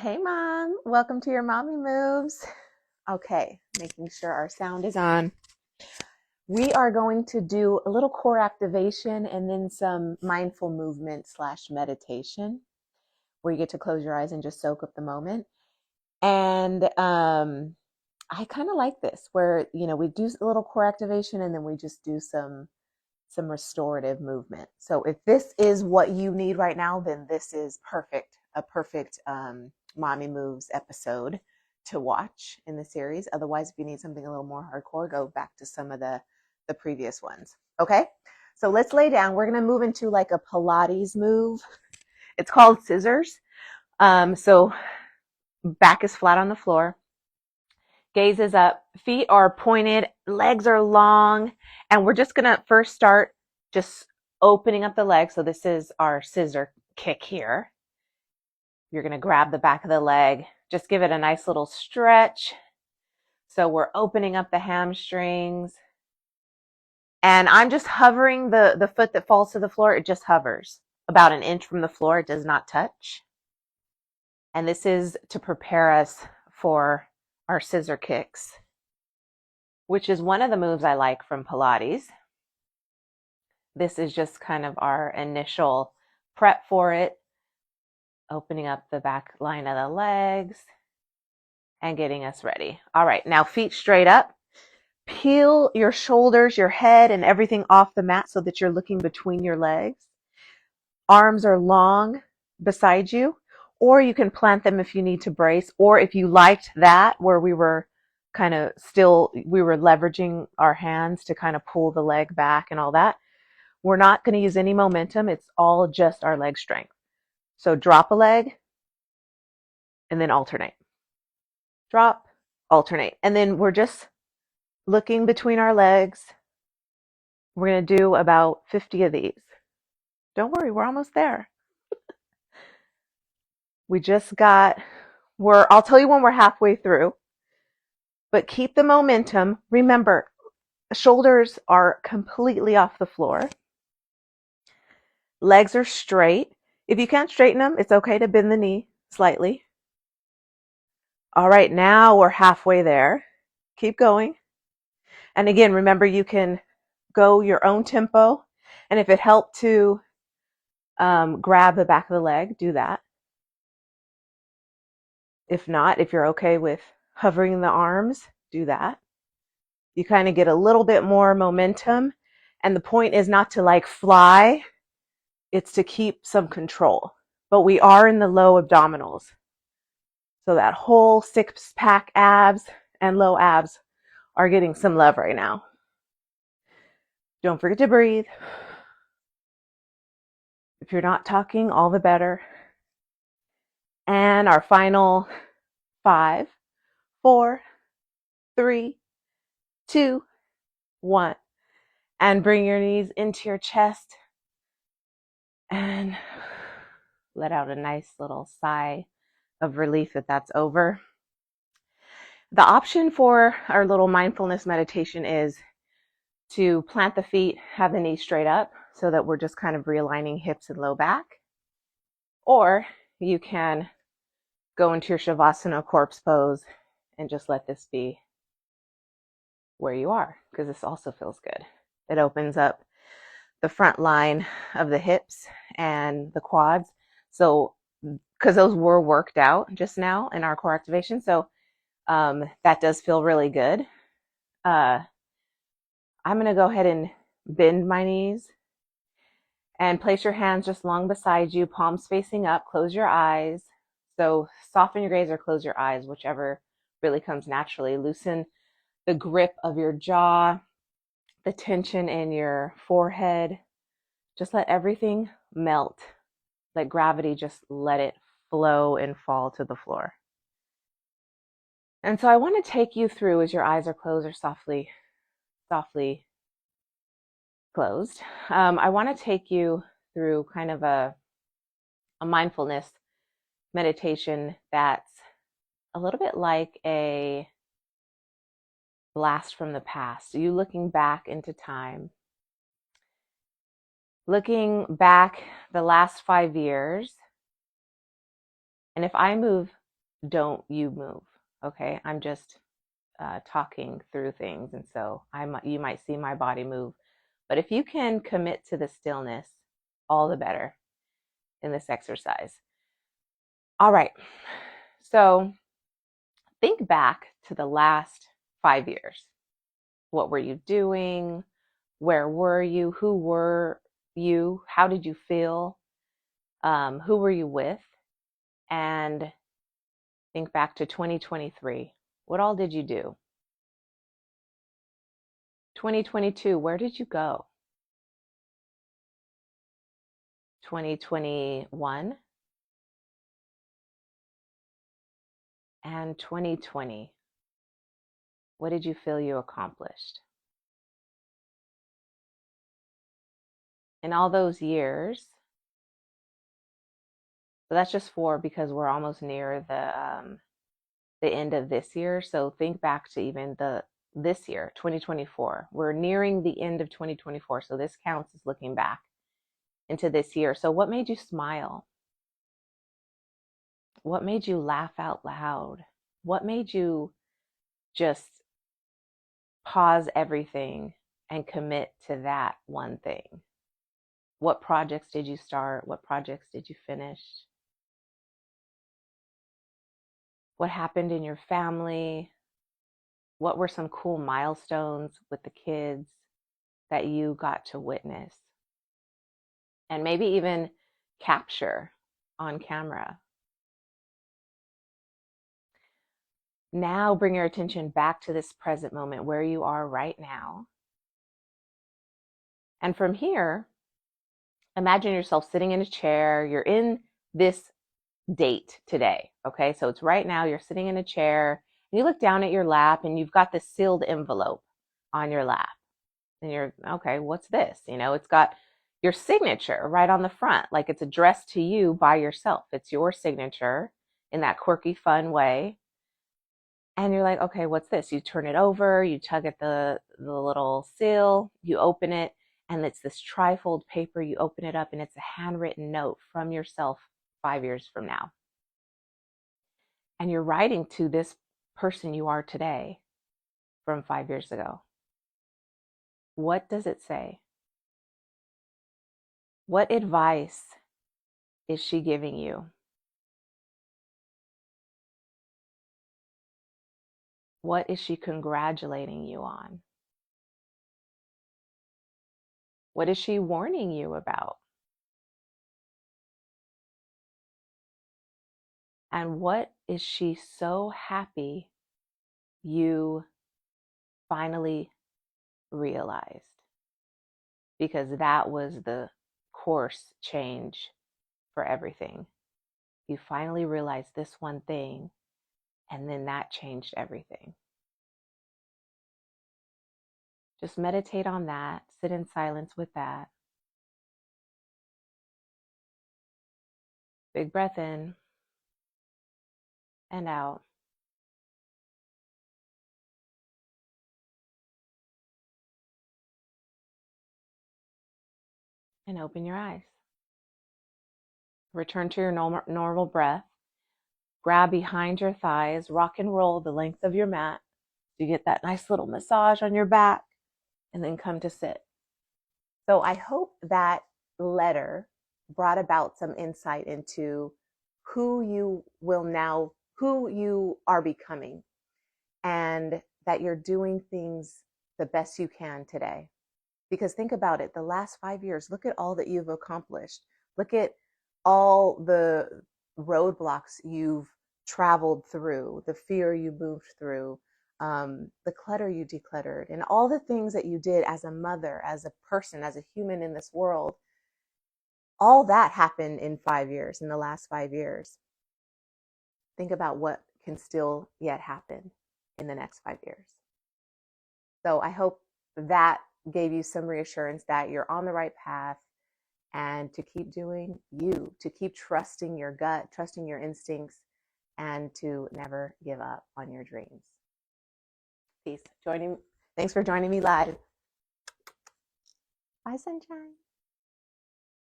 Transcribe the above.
Hey mom, welcome to your mommy moves. Okay, making sure our sound is on. We are going to do a little core activation and then some mindful movement slash meditation where you get to close your eyes and just soak up the moment. And I kind of like this where, we do a little core activation and then we just do some restorative movement. So if this is what you need right now, then this is a perfect Mommy Moves episode to watch in the series. Otherwise, if you need something a little more hardcore, go back to some of the previous ones. Okay, so let's lay down. We're going to move into like a Pilates move. It's called scissors. So back is flat on the floor. Gaze is up, feet are pointed, legs are long, and we're just gonna first start just opening up the legs. So this is our scissor kick here. You're gonna grab the back of the leg, just give it a nice little stretch. So we're opening up the hamstrings. And I'm just hovering the foot that falls to the floor. It just hovers about an inch from the floor. It does not touch. And this is to prepare us for our scissor kicks, which is one of the moves I like from Pilates. This is just kind of our initial prep for it, opening up the back line of the legs and getting us ready. All right, now feet straight up. Peel your shoulders, your head, and everything off the mat so that you're looking between your legs. Arms are long beside you, or you can plant them if you need to brace, or if you liked that where we were leveraging our hands to kind of pull the leg back and all that. We're not going to use any momentum. It's all just our leg strength. So drop a leg and then alternate. Drop, alternate. And then we're just looking between our legs. We're going to do about 50 of these. Don't worry, we're almost there. I'll tell you when we're halfway through, but keep the momentum. Remember, shoulders are completely off the floor. Legs are straight. If you can't straighten them, it's okay to bend the knee slightly. All right, now we're halfway there. Keep going. And again, remember you can go your own tempo. And if it helped to grab the back of the leg, do that. If not, if you're okay with hovering the arms, do that. You kind of get a little bit more momentum. And the point is not to like fly. It's to keep some control. But we are in the low abdominals. So that whole six-pack abs and low abs are getting some love right now. Don't forget to breathe. If you're not talking, all the better. And our final 5, 4, 3, 2, 1. And bring your knees into your chest and let out a nice little sigh of relief that that's over. The option for our little mindfulness meditation is to plant the feet, have the knees straight up so that we're just kind of realigning hips and low back. Or you can go into your Shavasana corpse pose and just let this be where you are, because this also feels good. It opens up the front line of the hips and the quads. So, because those were worked out just now in our core activation. So that does feel really good. I'm going to go ahead and bend my knees and place your hands just long beside you, palms facing up. Close your eyes. So soften your gaze or close your eyes, whichever really comes naturally. Loosen the grip of your jaw, the tension in your forehead. Just let everything melt. Let gravity just let it flow and fall to the floor. And so I want to take you through, as your eyes are closed or softly closed. I want to take you through kind of a mindfulness meditation that's a little bit like a blast from the past. You looking back into time, looking back the last 5 years. And if I move don't you move. Okay, I'm just talking through things, and so you might see my body move. But if you can commit to the stillness, all the better in this exercise. All right, so think back to the last 5 years. What were you doing? Where were you? Who were you? How did you feel? Who were you with? And think back to 2023. What all did you do? 2022, where did you go? 2021 and 2020, what did you feel you accomplished? In all those years, so that's just four because we're almost near the end of this year. So think back to even this year, 2024. We're nearing the end of 2024. So this counts as looking back into this year. So what made you smile? What made you laugh out loud? What made you just pause everything and commit to that one thing? What projects did you start? What projects did you finish? What happened in your family? What were some cool milestones with the kids that you got to witness? And maybe even capture on camera. Now bring your attention back to this present moment where you are right now. And from here, imagine yourself sitting in a chair. You're in this date today. Okay, so it's right now. You're sitting in a chair and you look down at your lap and you've got this sealed envelope on your lap. And you're, okay, what's this? It's got your signature right on the front, like it's addressed to you by yourself. It's your signature in that quirky, fun way. And you're like, okay, what's this? You turn it over, you tug at the little seal, you open it, and it's this trifold paper. You open it up, and it's a handwritten note from yourself 5 years from now. And you're writing to this person you are today from 5 years ago. What does it say? What advice is she giving you? What is she congratulating you on? What is she warning you about? And what is she so happy you finally realized? Because that was the course change for everything. You finally realized this one thing, and then that changed everything. Just meditate on that, sit in silence with that. Big breath in and out. And open your eyes. Return to your normal breath. Grab behind your thighs, rock and roll the length of your mat. You get that nice little massage on your back, and then come to sit. So I hope that letter brought about some insight into who you are becoming, and that you're doing things the best you can today. Because think about it, the last 5 years, look at all that you've accomplished. Look at all the roadblocks you've traveled through, the fear you moved through, the clutter you decluttered, and all the things that you did as a mother, as a person, as a human in this world. All that happened in 5 years, in the last 5 years. Think about what can still yet happen in the next 5 years. So I hope that gave you some reassurance that you're on the right path, and to keep doing you, to keep trusting your gut, trusting your instincts, and to never give up on your dreams. Peace. Thanks for joining me live. Bye, sunshine.